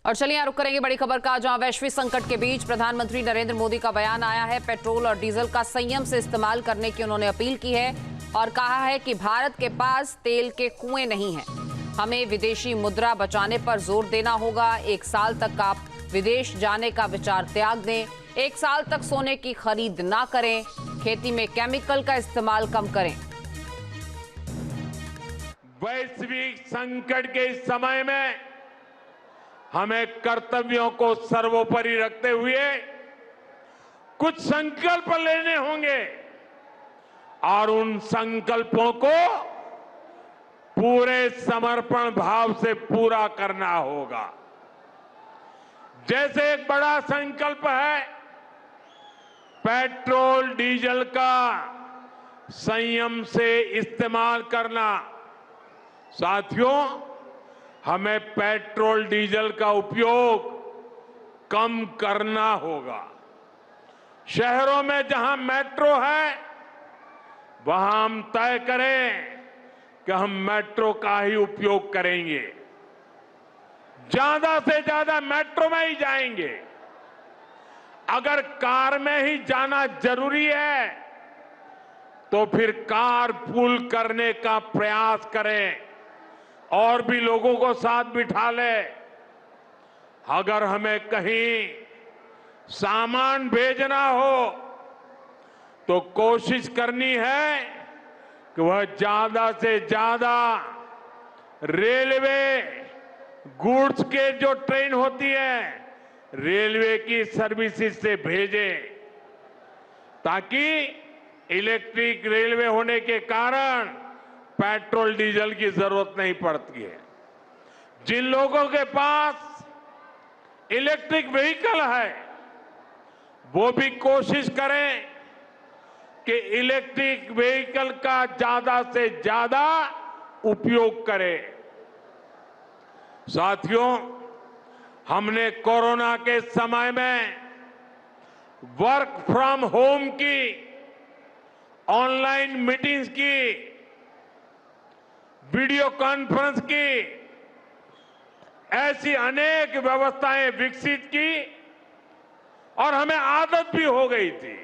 और चलिए यहाँ रुक करेंगे बड़ी खबर का, जहां वैश्विक संकट के बीच प्रधानमंत्री नरेंद्र मोदी का बयान आया है। पेट्रोल और डीजल का संयम से इस्तेमाल करने की उन्होंने अपील की है और कहा है कि भारत के पास तेल के कुएं नहीं हैं। हमें विदेशी मुद्रा बचाने पर जोर देना होगा। 1 साल तक आप विदेश जाने का विचार त्याग दें। 1 साल तक सोने की खरीद ना करें। खेती में केमिकल का इस्तेमाल कम करें। वैश्विक संकट के इस समय में हमें कर्तव्यों को सर्वोपरि रखते हुए कुछ संकल्प लेने होंगे और उन संकल्पों को पूरे समर्पण भाव से पूरा करना होगा। जैसे एक बड़ा संकल्प है पेट्रोल डीजल का संयम से इस्तेमाल करना। साथियों, हमें पेट्रोल डीजल का उपयोग कम करना होगा। शहरों में जहां मेट्रो है वहां हम तय करें कि हम मेट्रो का ही उपयोग करेंगे, ज्यादा से ज्यादा मेट्रो में ही जाएंगे। अगर कार में ही जाना जरूरी है तो फिर कार पूल करने का प्रयास करें और भी लोगों को साथ बिठा ले। अगर हमें कहीं सामान भेजना हो तो कोशिश करनी है कि वह ज्यादा से ज्यादा रेलवे गुड्स के जो ट्रेन होती है रेलवे की सर्विसेज से भेजे, ताकि इलेक्ट्रिक रेलवे होने के कारण पेट्रोल डीजल की जरूरत नहीं पड़ती है। जिन लोगों के पास इलेक्ट्रिक व्हीकल है वो भी कोशिश करें कि इलेक्ट्रिक व्हीकल का ज्यादा से ज्यादा उपयोग करें। साथियों, हमने कोरोना के समय में वर्क फ्रॉम होम की, ऑनलाइन मीटिंग्स की, वीडियो कॉन्फ्रेंस की, ऐसी अनेक व्यवस्थाएं विकसित की और हमें आदत भी हो गई थी।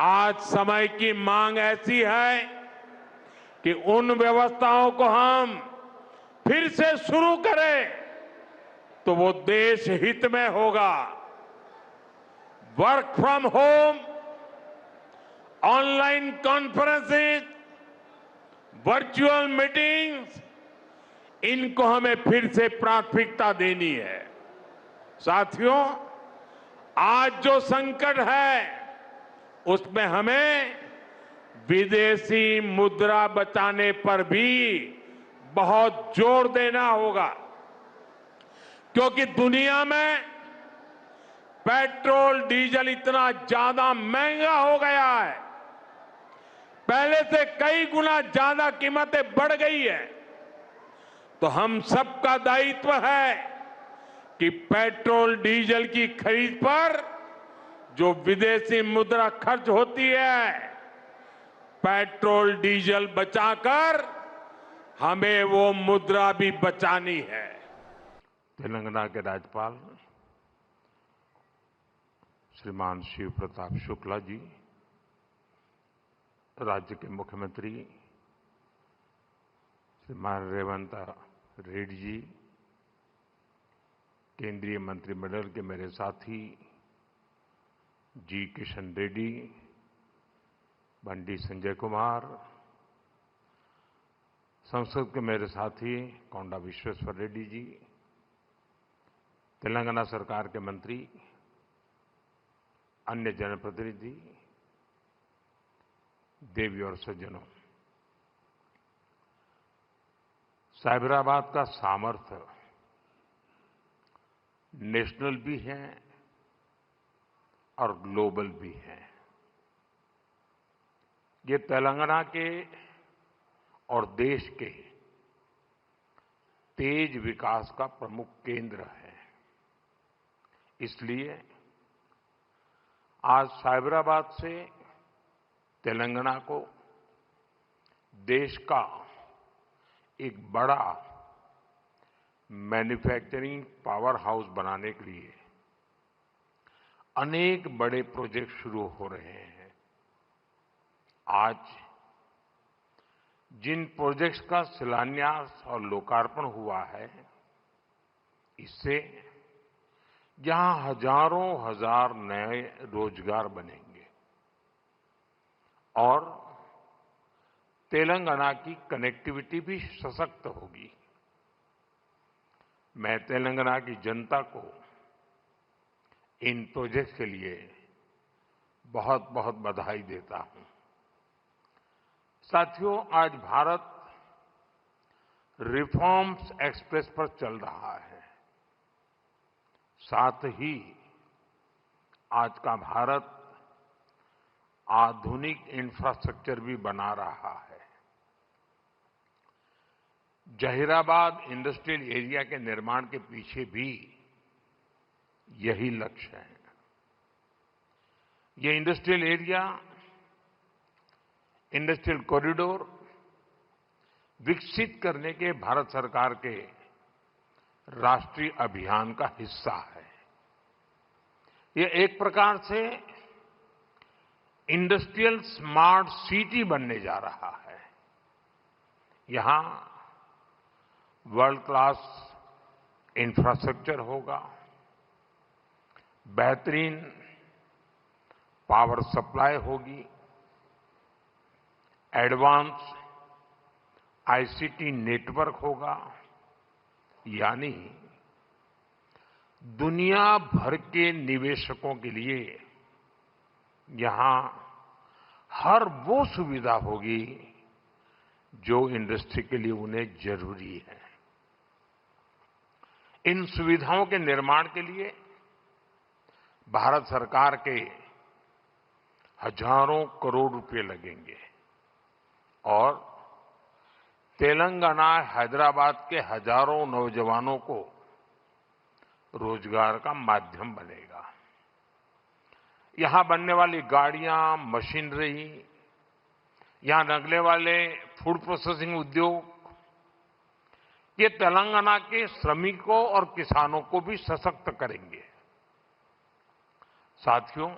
आज समय की मांग ऐसी है कि उन व्यवस्थाओं को हम फिर से शुरू करें तो वो देश हित में होगा। Work from home, online conferences, virtual meetings, इनको हमें फिर से प्राथमिकता देनी है। साथियों, आज जो संकट है उसमें हमें विदेशी मुद्रा बचाने पर भी बहुत जोर देना होगा, क्योंकि दुनिया में पेट्रोल डीजल इतना ज्यादा महंगा हो गया है, पहले से कई गुना ज्यादा कीमतें बढ़ गई है। तो हम सबका दायित्व है कि पेट्रोल डीजल की खरीद पर जो विदेशी मुद्रा खर्च होती है, पेट्रोल डीजल बचाकर हमें वो मुद्रा भी बचानी है। तेलंगाना के राज्यपाल श्रीमान शिव प्रताप शुक्ला जी, राज्य के मुख्यमंत्री श्रीमान रेवंत रेड्डी जी, केंद्रीय मंत्रिमंडल के मेरे साथी जी किशन रेड्डी, बंडी संजय कुमार, संसद के मेरे साथी कोंडा विश्वेश्वर रेड्डी जी, तेलंगाना सरकार के मंत्री, अन्य जनप्रतिनिधि, देवी और सज्जनों, साइबराबाद का सामर्थ्य नेशनल भी है और ग्लोबल भी है। ये तेलंगाना के और देश के तेज विकास का प्रमुख केंद्र है। इसलिए आज साइबराबाद से तेलंगाना को देश का एक बड़ा मैन्युफैक्चरिंग पावर हाउस बनाने के लिए अनेक बड़े प्रोजेक्ट शुरू हो रहे हैं। आज जिन प्रोजेक्ट्स का शिलान्यास और लोकार्पण हुआ है, इससे यहां हजारों हजार नए रोजगार बनेंगे और तेलंगाना की कनेक्टिविटी भी सशक्त होगी। मैं तेलंगाना की जनता को इन प्रोजेक्ट्स के लिए बहुत बहुत बधाई देता हूं। साथियों, आज भारत रिफॉर्म्स एक्सप्रेस पर चल रहा है। साथ ही आज का भारत आधुनिक इंफ्रास्ट्रक्चर भी बना रहा है। जहीराबाद इंडस्ट्रियल एरिया के निर्माण के पीछे भी यही लक्ष्य है। ये इंडस्ट्रियल एरिया, इंडस्ट्रियल कॉरिडोर विकसित करने के भारत सरकार के राष्ट्रीय अभियान का हिस्सा है। ये एक प्रकार से इंडस्ट्रियल स्मार्ट सिटी बनने जा रहा है। यहां वर्ल्ड क्लास इंफ्रास्ट्रक्चर होगा, बेहतरीन पावर सप्लाई होगी, एडवांस आईसीटी नेटवर्क होगा, यानी दुनिया भर के निवेशकों के लिए यहां हर वो सुविधा होगी जो इंडस्ट्री के लिए उन्हें जरूरी है। इन सुविधाओं के निर्माण के लिए भारत सरकार के हजारों करोड़ रुपए लगेंगे और तेलंगाना, हैदराबाद के हजारों नौजवानों को रोजगार का माध्यम बनेगा। यहां बनने वाली गाड़ियां, मशीनरी, यहां लगने वाले फूड प्रोसेसिंग उद्योग, ये तेलंगाना के श्रमिकों और किसानों को भी सशक्त करेंगे। साथियों,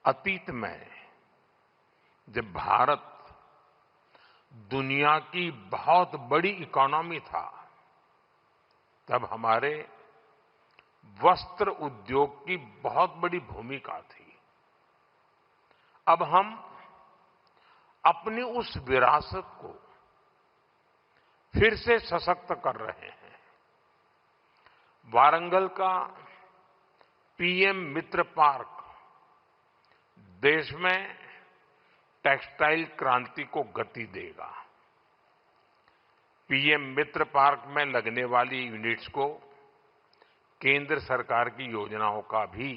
अतीत में जब भारत दुनिया की बहुत बड़ी इकोनॉमी था, तब हमारे वस्त्र उद्योग की बहुत बड़ी भूमिका थी। अब हम अपनी उस विरासत को फिर से सशक्त कर रहे हैं। वारंगल का पीएम मित्र पार्क देश में टेक्सटाइल क्रांति को गति देगा। पीएम मित्र पार्क में लगने वाली यूनिट्स को केंद्र सरकार की योजनाओं का भी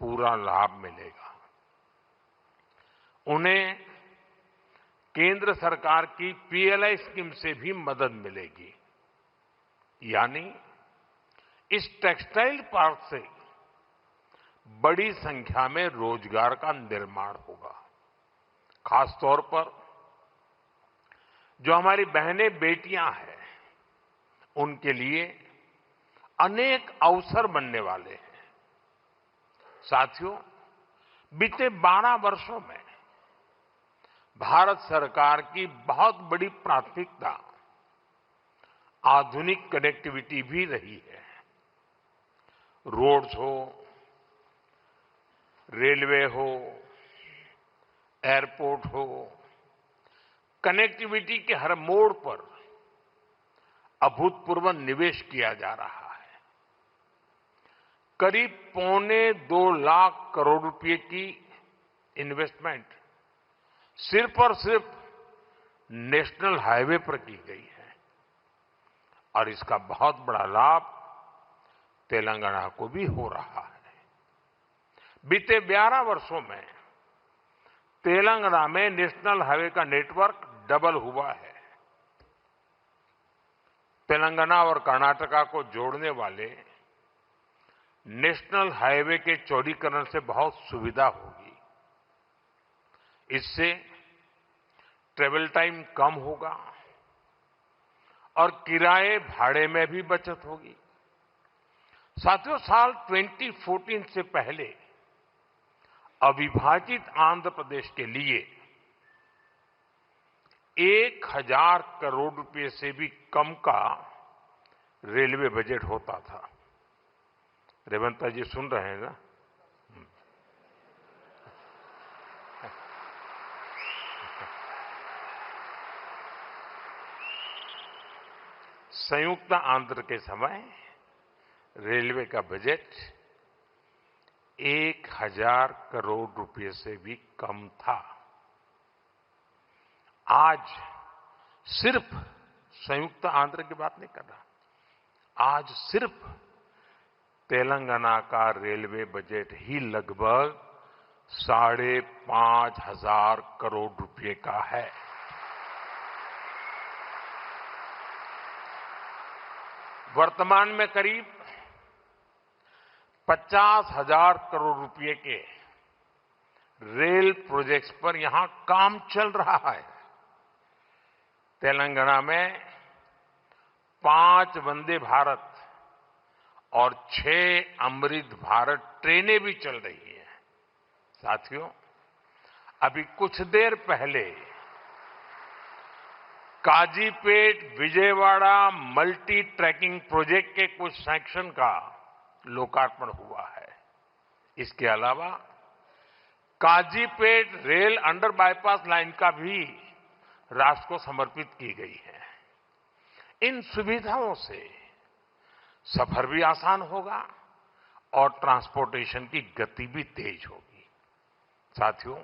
पूरा लाभ मिलेगा। उन्हें केंद्र सरकार की पीएलआई स्कीम से भी मदद मिलेगी, यानी इस टेक्सटाइल पार्क से बड़ी संख्या में रोजगार का निर्माण होगा। खासतौर पर जो हमारी बहनें, बेटियां हैं, उनके लिए अनेक अवसर बनने वाले हैं। साथियों, बीते 12 वर्षों में भारत सरकार की बहुत बड़ी प्राथमिकता आधुनिक कनेक्टिविटी भी रही है। रोड्स हो, रेलवे हो, एयरपोर्ट हो, कनेक्टिविटी के हर मोड़ पर अभूतपूर्व निवेश किया जा रहा है। करीब 2.25 लाख करोड़ रुपए की इन्वेस्टमेंट सिर्फ और सिर्फ नेशनल हाईवे पर की गई है और इसका बहुत बड़ा लाभ तेलंगाना को भी हो रहा है। बीते 12 वर्षों में तेलंगाना में नेशनल हाईवे का नेटवर्क डबल हुआ है। तेलंगाना और कर्नाटका को जोड़ने वाले नेशनल हाईवे के चौड़ीकरण से बहुत सुविधा होगी। इससे ट्रेवल टाइम कम होगा और किराए भाड़े में भी बचत होगी। साथियों, साल 2014 से पहले अविभाजित आंध्र प्रदेश के लिए 1000 करोड़ रुपए से भी कम का रेलवे बजट होता था। रेवंता जी सुन रहे हैं ना? संयुक्त आंध्र के समय रेलवे का बजट 1000 करोड़ रुपए से भी कम था। आज सिर्फ संयुक्त आंध्र की बात नहीं कर रहा, आज सिर्फ तेलंगाना का रेलवे बजट ही लगभग 5,500 करोड़ रुपए का है। वर्तमान में करीब 50,000 करोड़ रुपए के रेल प्रोजेक्ट्स पर यहां काम चल रहा है। तेलंगाना में 5 वंदे भारत और 6 अमृत भारत ट्रेनें भी चल रही हैं। साथियों, अभी कुछ देर पहले Kazipet Vijayawada multi tracking project के कुछ सेक्शन का लोकार्पण हुआ है। इसके अलावा Kazipet rail under bypass line का भी राष्ट्र को समर्पित की गई है। इन सुविधाओं से सफर भी आसान होगा और ट्रांसपोर्टेशन की गति भी तेज होगी। साथियों,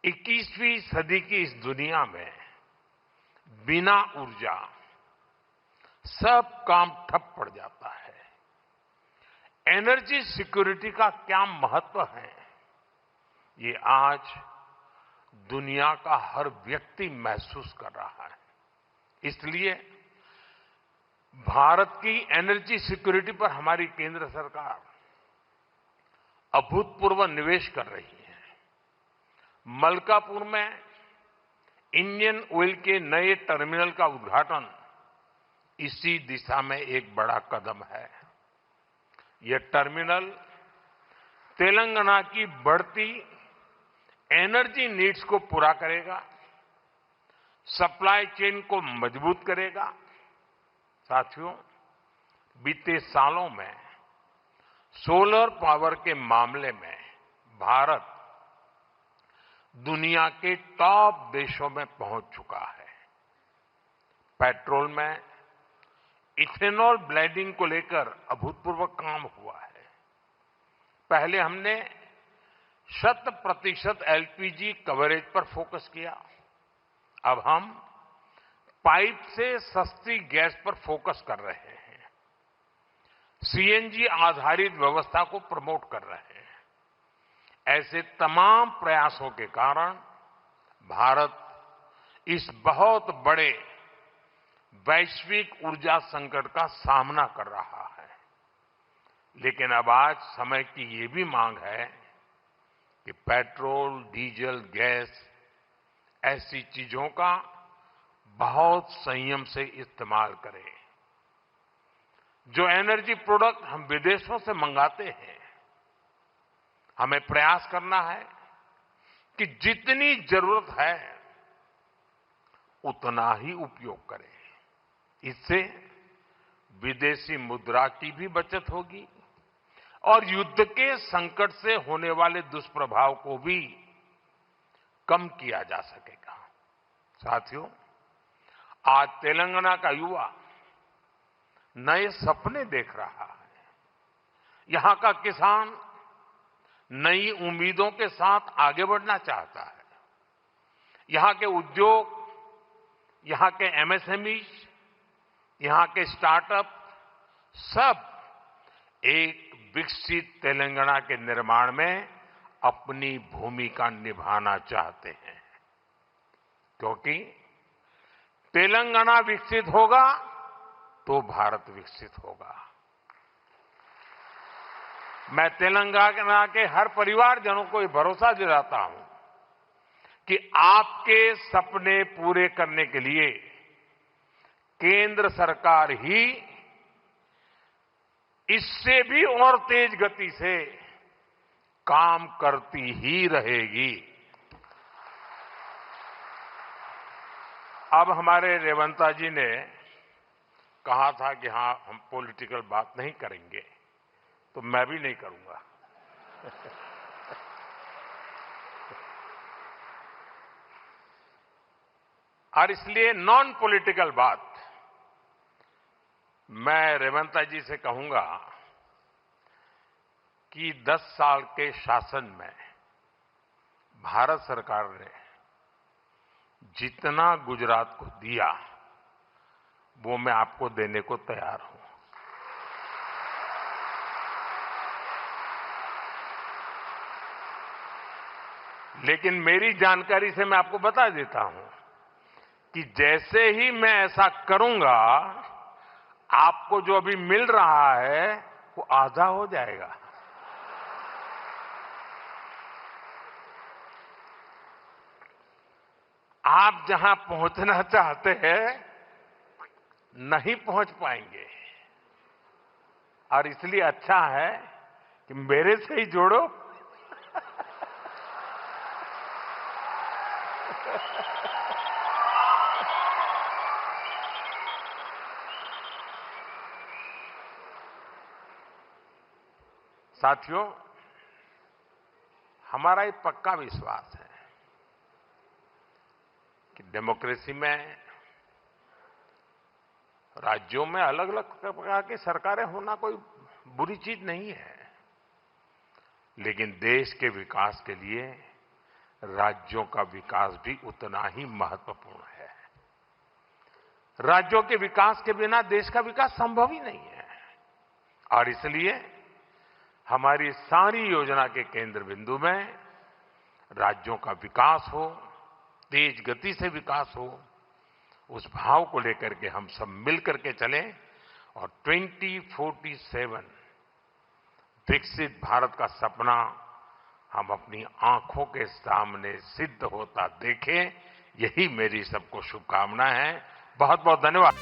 21वीं सदी की इस दुनिया में बिना ऊर्जा सब काम ठप पड़ जाता है। एनर्जी सिक्योरिटी का क्या महत्व है, ये आज दुनिया का हर व्यक्ति महसूस कर रहा है। इसलिए भारत की एनर्जी सिक्योरिटी पर हमारी केंद्र सरकार अभूतपूर्व निवेश कर रही है। मलकापुर में इंडियन ऑयल के नए टर्मिनल का उद्घाटन इसी दिशा में एक बड़ा कदम है। यह टर्मिनल तेलंगाना की बढ़ती एनर्जी नीड्स को पूरा करेगा, सप्लाई चेन को मजबूत करेगा। साथियों, बीते सालों में सोलर पावर के मामले में भारत दुनिया के टॉप देशों में पहुंच चुका है। पेट्रोल में इथेनॉल ब्लेंडिंग को लेकर अभूतपूर्व काम हुआ है। पहले हमने 100% एलपीजी कवरेज पर फोकस किया। अब हम पाइप से सस्ती गैस पर फोकस कर रहे हैं। सीएनजी आधारित व्यवस्था को प्रमोट कर रहे हैं। ऐसे तमाम प्रयासों के कारण भारत इस बहुत बड़े वैश्विक ऊर्जा संकट का सामना कर रहा है। लेकिन अब आज समय की ये भी मांग है कि पेट्रोल, डीजल, गैस ऐसी चीजों का बहुत संयम से इस्तेमाल करें। जो एनर्जी प्रोडक्ट हम विदेशों से मंगाते हैं, हमें प्रयास करना है कि जितनी जरूरत है उतना ही उपयोग करें। इससे विदेशी मुद्रा की भी बचत होगी और युद्ध के संकट से होने वाले दुष्प्रभाव को भी कम किया जा सकेगा। साथियों, आज तेलंगाना का युवा नए सपने देख रहा है। यहां का किसान नई उम्मीदों के साथ आगे बढ़ना चाहता है। यहां के उद्योग, यहां के एमएसएमईज, यहां के स्टार्टअप सब एक विकसित तेलंगाना के निर्माण में अपनी भूमिका निभाना चाहते हैं। क्योंकि तेलंगाना विकसित होगा तो भारत विकसित होगा। मैं तेलंगाना के हर परिवारजनों को ये भरोसा दिलाता हूं कि आपके सपने पूरे करने के लिए केंद्र सरकार ही इससे भी और तेज गति से काम करती ही रहेगी। अब हमारे रेवंता जी ने कहा था कि हां हम पॉलिटिकल बात नहीं करेंगे, तो मैं भी नहीं करूंगा। और इसलिए नॉन पॉलिटिकल बात मैं रेवंता जी से कहूंगा कि 10 साल के शासन में भारत सरकार ने जितना गुजरात को दिया वो मैं आपको देने को तैयार हूं। लेकिन मेरी जानकारी से मैं आपको बता देता हूं कि जैसे ही मैं ऐसा करूंगा, आपको जो अभी मिल रहा है वो आधा हो जाएगा। आप जहां पहुंचना चाहते हैं नहीं पहुंच पाएंगे, और इसलिए अच्छा है कि मेरे से ही जोड़ो। साथियों, हमारा एक पक्का विश्वास है कि डेमोक्रेसी में राज्यों में अलग अलग प्रकार की सरकारें होना कोई बुरी चीज नहीं है, लेकिन देश के विकास के लिए राज्यों का विकास भी उतना ही महत्वपूर्ण है। राज्यों के विकास के बिना देश का विकास संभव ही नहीं है, और इसलिए हमारी सारी योजना के केंद्र बिंदु में राज्यों का विकास हो, तेज गति से विकास हो, उस भाव को लेकर के हम सब मिलकर के चलें और 2047 विकसित भारत का सपना हम अपनी आंखों के सामने सिद्ध होता देखें। यही मेरी सबको शुभकामना है। बहुत बहुत धन्यवाद।